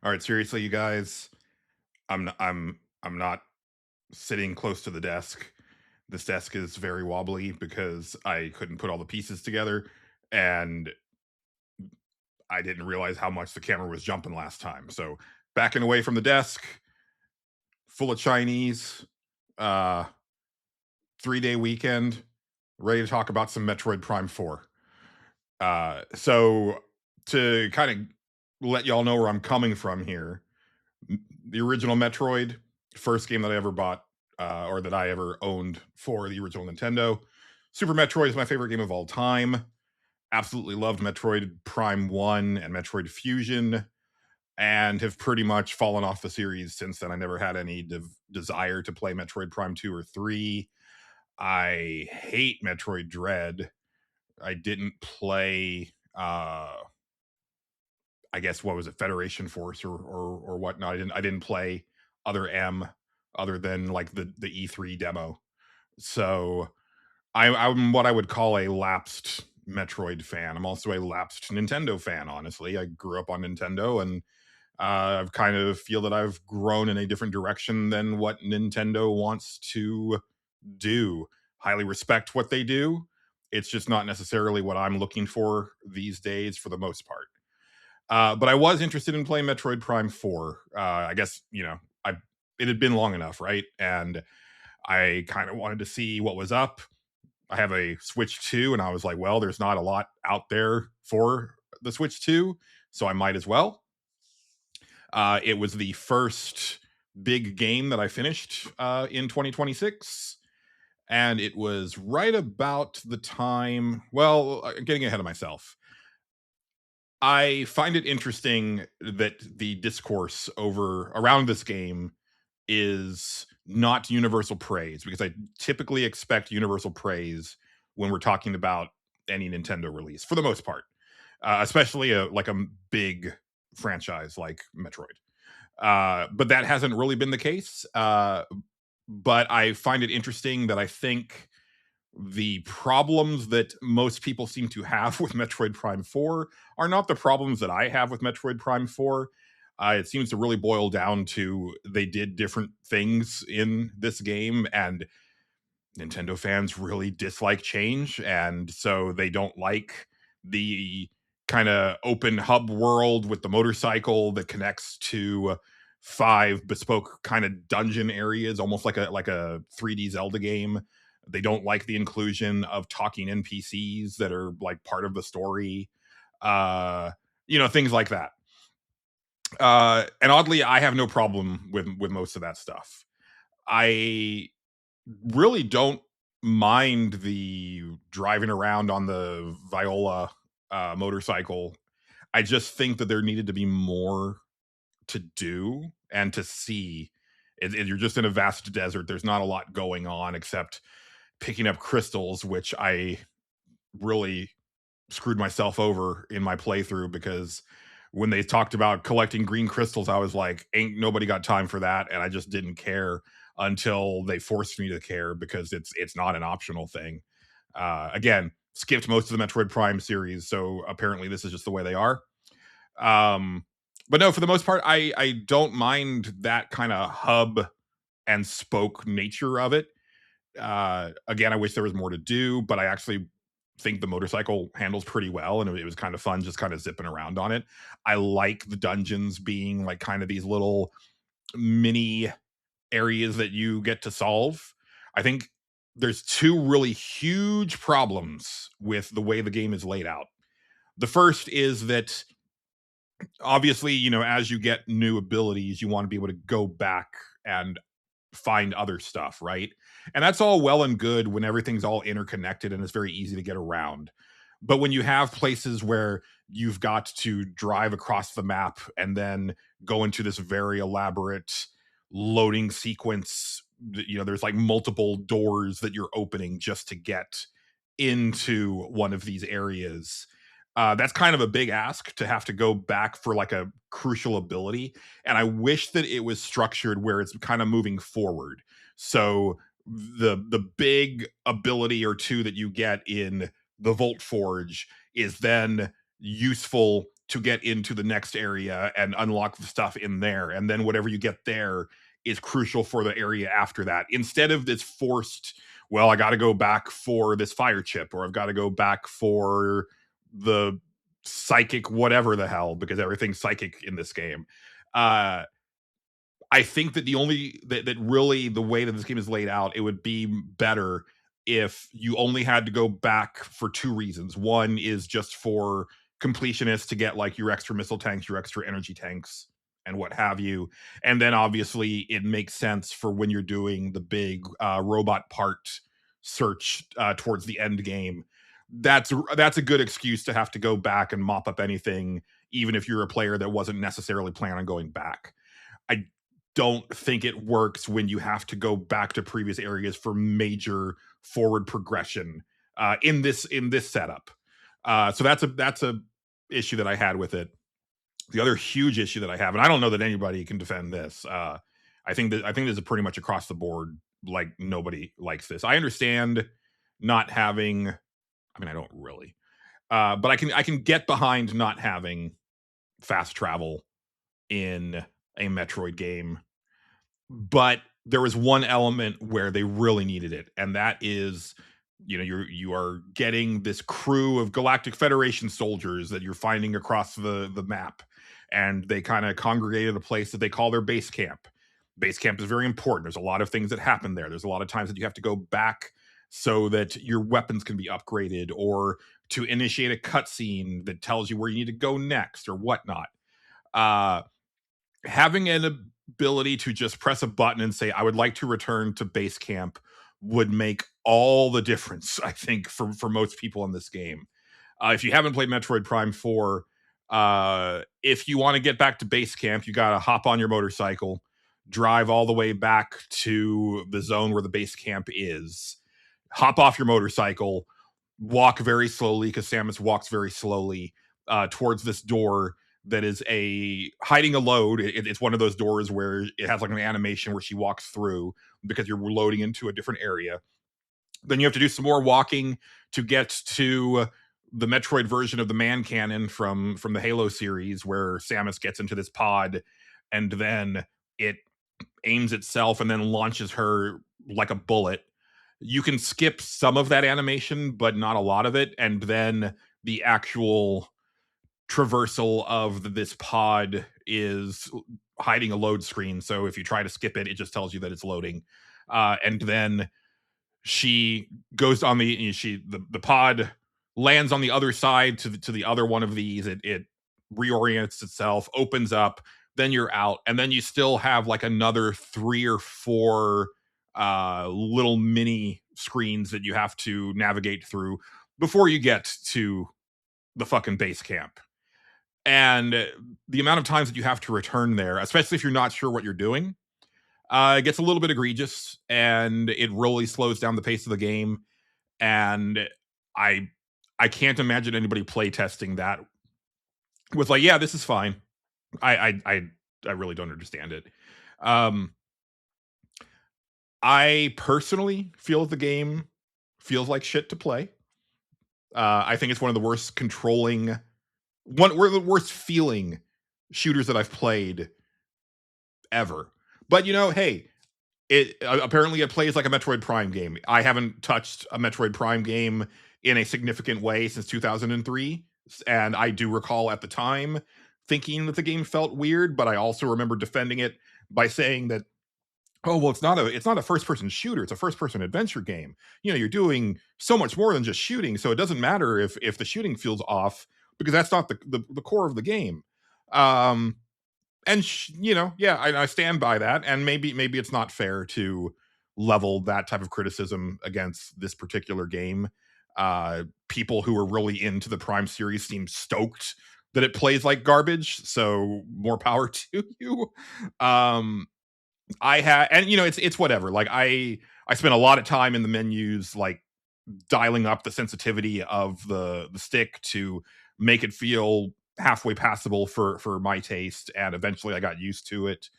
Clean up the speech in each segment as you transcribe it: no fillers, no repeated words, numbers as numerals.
All right, seriously, you guys, I'm not sitting close to the desk. This desk is very wobbly because I couldn't put all the pieces together, and I didn't realize how much the camera was jumping last time. So backing away from the desk, full of Chinese, uh, 3-day weekend, ready to talk about some Metroid Prime 4. So to kind of let y'all know where I'm coming from here, the original Metroid, first game that I ever bought or that I ever owned for the original Nintendo. Super Metroid is my favorite game of all time. Absolutely loved Metroid Prime 1 and Metroid Fusion, and have pretty much fallen off the series since then. I never had any desire to play Metroid Prime 2 or 3. I hate Metroid Dread. I didn't play I guess what was it, Federation Force or whatnot. I didn't play other M other than like the E3 demo. So I'm what I would call a lapsed Metroid fan. I'm also a lapsed Nintendo fan. Honestly, I grew up on Nintendo, and I've kind of feel that I've grown in a different direction than what Nintendo wants to do. Highly respect what they do. It's just not necessarily what I'm looking for these days for the most part. But I was interested in playing Metroid Prime 4. I guess, I it had been long enough, right? And I kind of wanted to see what was up. I have a Switch 2, and I was like, well, there's not a lot out there for the Switch 2, so I might as well. It was the first big game that I finished in 2026. And it was right about the time, well, getting ahead of myself. I find it interesting that the discourse over around this game is not universal praise, because I typically expect universal praise when we're talking about any Nintendo release for the most part, especially like a big franchise like Metroid. But that hasn't really been the case. But I find it interesting that I think the problems that most people seem to have with Metroid Prime 4 are not the problems that I have with Metroid Prime 4. It seems to really boil down to they did different things in this game, and Nintendo fans really dislike change. And so they don't like the kind of open hub world with the motorcycle that connects to five bespoke kind of dungeon areas, almost like a 3D Zelda game. They don't like the inclusion of talking NPCs that are like part of the story. Uh, things like that. And oddly, I have no problem with most of that stuff. I really don't mind the driving around on the Viola motorcycle. I just think that there needed to be more to do and to see. You're just in a vast desert. There's not a lot going on except picking up crystals, which I really screwed myself over in my playthrough, because when they talked about collecting green crystals, I was like, ain't nobody got time for that. And I just didn't care until they forced me to care, because it's not an optional thing. Again, skipped most of the Metroid Prime series, so apparently this is just the way they are. Um, but no, for the most part, I don't mind that kind of hub and spoke nature of it. Again, I wish there was more to do, but I actually think the motorcycle handles pretty well, and it was kind of fun just kind of zipping around on it. I like the dungeons being like kind of these little mini areas that you get to solve. I think there's two really huge problems with the way the game is laid out. The first is that obviously, as you get new abilities, you want to be able to go back and find other stuff, right? And that's all well and good when everything's all interconnected and it's very easy to get around. But when you have places where you've got to drive across the map and then go into this very elaborate loading sequence, there's like multiple doors that you're opening just to get into one of these areas. That's kind of a big ask to have to go back for like a crucial ability. And I wish that it was structured where it's kind of moving forward. So the big ability or two that you get in the Volt Forge is then useful to get into the next area and unlock the stuff in there. And then whatever you get there is crucial for the area after that. Instead of this forced, well, I got to go back for this fire chip, or I've got to go back for the psychic whatever the hell, because everything's psychic in this game. I think that the only that really the way that this game is laid out, it would be better if you only had to go back for two reasons. One is just for completionists to get like your extra missile tanks, your extra energy tanks, and what have you. And then obviously it makes sense for when you're doing the big robot part search towards the end game. That's a good excuse to have to go back and mop up anything, even if you're a player that wasn't necessarily planning on going back. I don't think it works when you have to go back to previous areas for major forward progression in this setup. So that's a issue that I had with it. The other huge issue that I have, and I don't know that anybody can defend this. I think this is pretty much across the board. Like nobody likes this. I understand not having. I mean, I don't really, but I can get behind not having fast travel in a Metroid game. But there was one element where they really needed it, and that is, you are getting this crew of Galactic Federation soldiers that you're finding across the map, and they kind of congregate at a place that they call their base camp. Base camp is very important. There's a lot of things that happen there. There's a lot of times that you have to go back so that your weapons can be upgraded, or to initiate a cutscene that tells you where you need to go next or whatnot. Having an ability to just press a button and say, I would like to return to base camp, would make all the difference, I think, for most people in this game. If you haven't played Metroid Prime 4, if you want to get back to base camp, you got to hop on your motorcycle, drive all the way back to the zone where the base camp is, hop off your motorcycle, walk very slowly, because Samus walks very slowly towards this door that is hiding a load. It's one of those doors where it has like an animation where she walks through because you're loading into a different area. Then you have to do some more walking to get to the Metroid version of the man cannon from the Halo series, where Samus gets into this pod and then it aims itself and then launches her like a bullet. You can skip some of that animation, but not a lot of it. And then the actual traversal of this pod is hiding a load screen. So if you try to skip it, it just tells you that it's loading. And then she goes on the pod lands on the other side to the other one of these. It reorients itself, opens up, then you're out, and then you still have like another 3 or 4 little mini screens that you have to navigate through before you get to the fucking base camp. And the amount of times that you have to return there, especially if you're not sure what you're doing, it gets a little bit egregious, and it really slows down the pace of the game. And I can't imagine anybody play testing that with like, yeah, this is fine. I really don't understand it. I personally feel the game feels like shit to play. I think it's one of the worst feeling shooters that I've played ever. But hey, it apparently it plays like a Metroid Prime game. I haven't touched a Metroid Prime game in a significant way since 2003, and I do recall at the time thinking that the game felt weird, but I also remember defending it by saying that, oh, well, it's not a first person shooter, it's a first person adventure game. You're doing so much more than just shooting, so it doesn't matter if the shooting feels off, because that's not the core of the game. And yeah, I stand by that. And maybe it's not fair to level that type of criticism against this particular game. People who are really into the Prime series seem stoked that it plays like garbage, so more power to you. It's whatever. Like I spent a lot of time in the menus, like dialing up the sensitivity of the stick to make it feel halfway passable for my taste, and eventually I got used to it.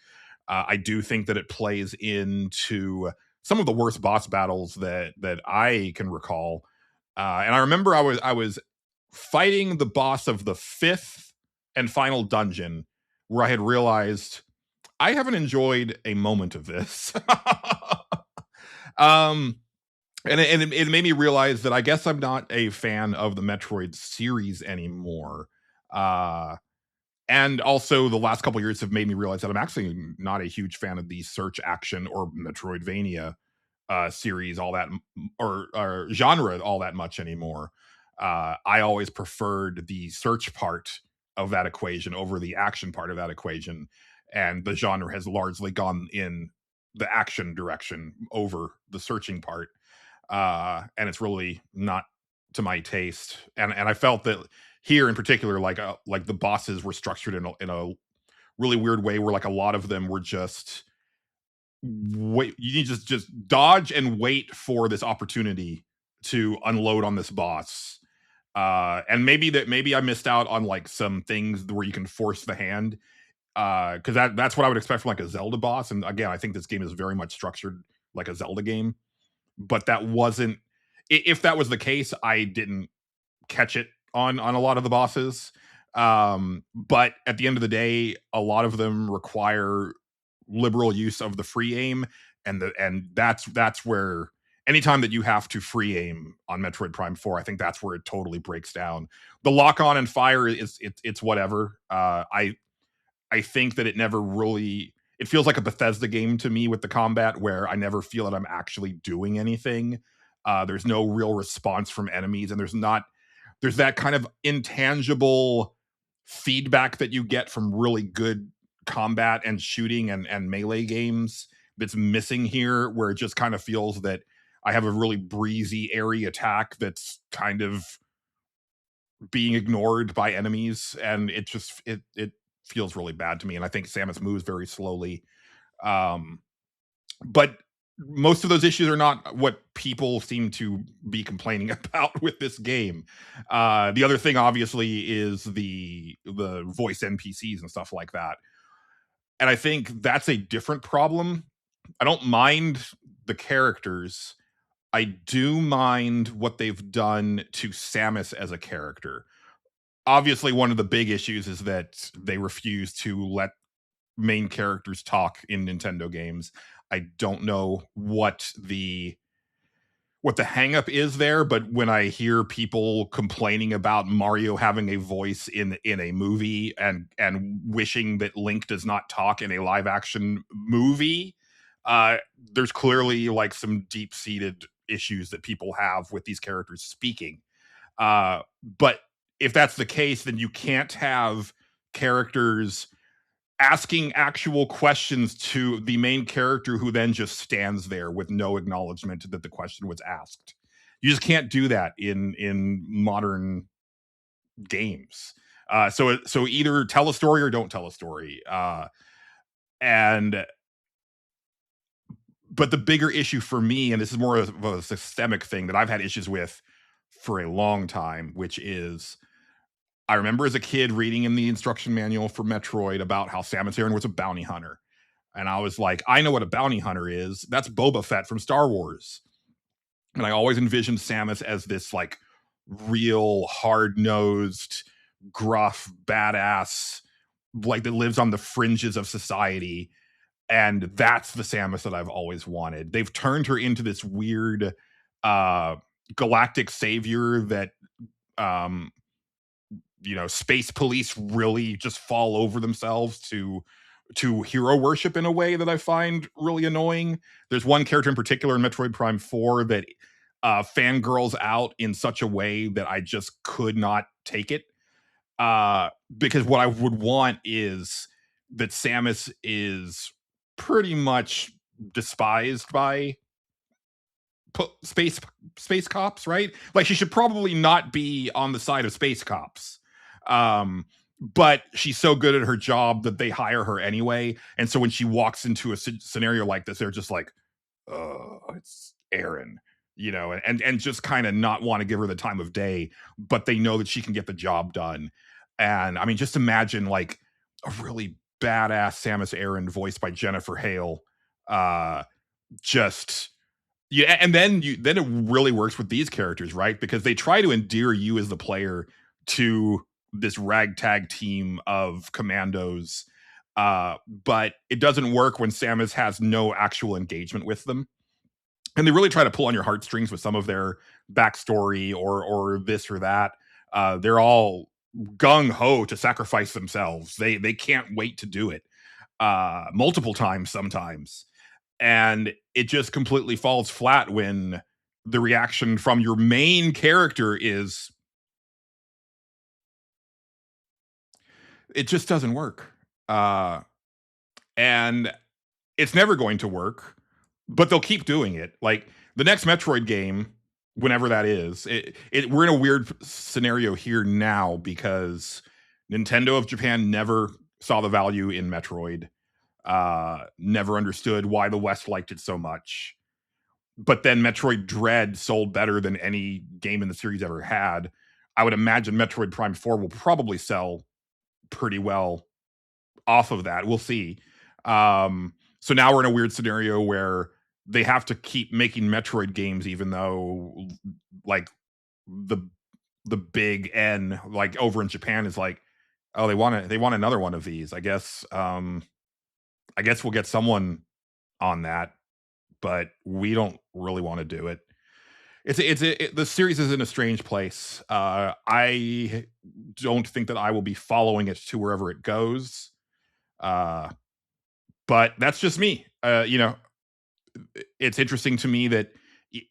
I do think that it plays into some of the worst boss battles that I can recall. And I remember I was fighting the boss of the 5th and final dungeon, where I had realized I haven't enjoyed a moment of this. um, and it made me realize that I guess I'm not a fan of the Metroid series anymore. And also the last couple years have made me realize that I'm actually not a huge fan of the search action or Metroidvania series all that or genre all that much anymore. I always preferred the search part of that equation over the action part of that equation, and the genre has largely gone in the action direction over the searching part, and it's really not to my taste. And I felt that here in particular, like the bosses were structured in a really weird way, where like a lot of them were just wait, you need to just dodge and wait for this opportunity to unload on this boss. And maybe I missed out on like some things where you can force the hand, because that's what I would expect from like a Zelda boss. And again, I think this game is very much structured like a Zelda game, but that wasn't. If that was the case, I didn't catch it on a lot of the bosses. But at the end of the day, a lot of them require liberal use of the free aim, and that's where anytime that you have to free aim on Metroid Prime 4, I think that's where it totally breaks down. The lock on and fire is it's whatever. I think that it never really, it feels like a Bethesda game to me with the combat, where I never feel that I'm actually doing anything. There's no real response from enemies, and there's that kind of intangible feedback that you get from really good combat and shooting and melee games that's missing here, where it just kind of feels that I have a really breezy, airy attack that's kind of being ignored by enemies, and it feels really bad to me. And I think Samus moves very slowly. Um, but most of those issues are not what people seem to be complaining about with this game. The other thing, obviously, is the voice NPCs and stuff like that. And I think that's a different problem. I don't mind the characters. I do mind what they've done to Samus as a character. Obviously, one of the big issues is that they refuse to let main characters talk in Nintendo games. I don't know what the hang up is there, but when I hear people complaining about Mario having a voice in a movie and wishing that Link does not talk in a live action movie, there's clearly like some deep seated issues that people have with these characters speaking. But if that's the case, then you can't have characters asking actual questions to the main character, who then just stands there with no acknowledgement that the question was asked. You just can't do that in modern games. So either tell a story or don't tell a story. And but the bigger issue for me, and this is more of a systemic thing that I've had issues with for a long time, which is, I remember as a kid reading in the instruction manual for Metroid about how Samus Aran was a bounty hunter. And I was like, I know what a bounty hunter is. That's Boba Fett from Star Wars. And I always envisioned Samus as this like real hard-nosed, gruff, badass, like that lives on the fringes of society. And that's the Samus that I've always wanted. They've turned her into this weird galactic savior that space police really just fall over themselves to hero worship in a way that I find really annoying. There's one character in particular in Metroid Prime 4 that fangirls out in such a way that I just could not take it. Because what I would want is that Samus is pretty much despised by space cops, right? Like, she should probably not be on the side of space cops. But she's so good at her job that they hire her anyway. And so when she walks into a scenario like this, they're just like, oh, it's Aran, and just kind of not want to give her the time of day, but they know that she can get the job done. And I mean, just imagine like a really badass Samus Aran voiced by Jennifer Hale. Just yeah, and then it really works with these characters, right? Because they try to endear you as the player to this ragtag team of commandos. But it doesn't work when Samus has no actual engagement with them. And they really try to pull on your heartstrings with some of their backstory or this or that. They're all gung ho to sacrifice themselves. They can't wait to do it multiple times sometimes, and it just completely falls flat when the reaction from your main character is it just doesn't work. Uh, and it's never going to work, but they'll keep doing it. Like the next Metroid game, whenever that is, we're in a weird scenario here now because Nintendo of Japan never saw the value in Metroid, never understood why the West liked it so much. But then Metroid Dread sold better than any game in the series ever had. I would imagine Metroid Prime 4 will probably sell pretty well off of that. We'll see. So now we're in a weird scenario where they have to keep making Metroid games, even though like the big N like over in Japan is like, oh, they want another one of these. I guess we'll get someone on that, but we don't really want to do it. The series is in a strange place. I don't think that I will be following it to wherever it goes. But that's just me. It's interesting to me that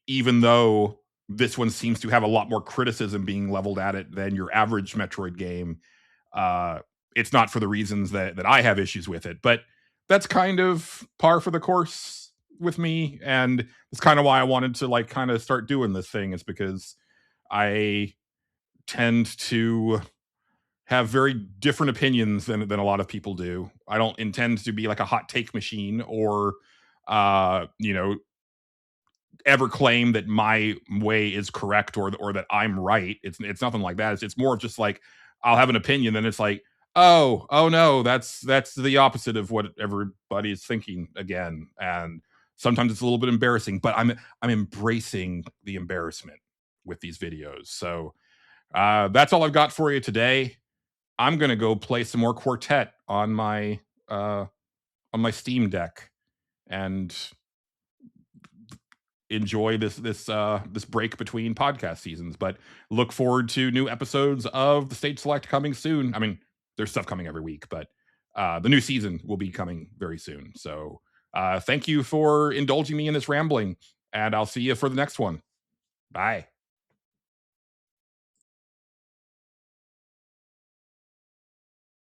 even though this one seems to have a lot more criticism being leveled at it than your average Metroid game, uh, it's not for the reasons that I have issues with it. But that's kind of par for the course with me, and it's kind of why I wanted to like kind of start doing this thing. Is because I tend to have very different opinions than a lot of people do. I don't intend to be like a hot take machine or you know, ever claim that my way is correct or that I'm right. It's nothing like that. It's more of just like I'll have an opinion, then it's like, oh no, that's the opposite of what everybody is thinking again. And sometimes it's a little bit embarrassing, but I'm embracing the embarrassment with these videos. So that's all I've got for you today. I'm gonna go play some more Quartet uh on my Steam Deck and enjoy this break between podcast seasons. But look forward to new episodes of the Stage Select coming soon. I mean, there's stuff coming every week, but the new season will be coming very soon. So thank you for indulging me in this rambling, and I'll see you for the next one. Bye.